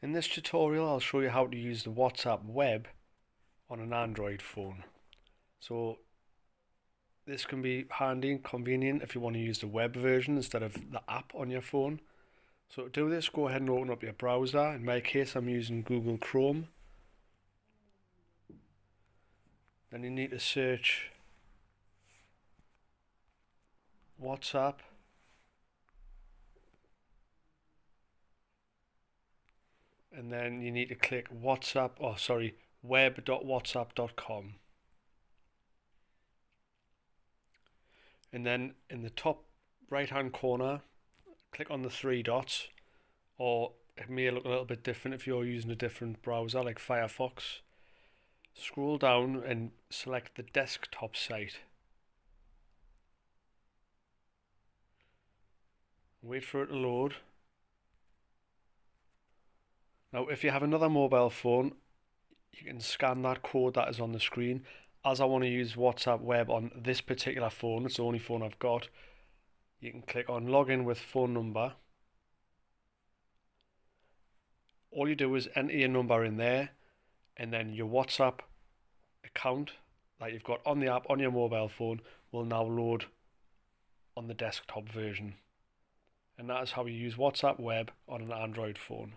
In this tutorial, I'll show you how to use the WhatsApp web on an Android phone. So this can be handy and convenient if you want to use the web version instead of the app on your phone. So to do this, go ahead and open up your browser. In my case, I'm using Google Chrome. Then you need to search WhatsApp. And then you need to click web.whatsapp.com. And then in the top right hand corner, click on the three dots, or it may look a little bit different if you're using a different browser like Firefox. Scroll down and select the desktop site. Wait for it to load. Now if you have another mobile phone, you can scan that code that is on the screen. As I want to use WhatsApp web on this particular phone, it's the only phone I've got, you can click on login with phone number. All you do is enter your number in there, and then your WhatsApp account that you've got on the app on your mobile phone will now load on the desktop version. And that is how you use WhatsApp web on an Android phone.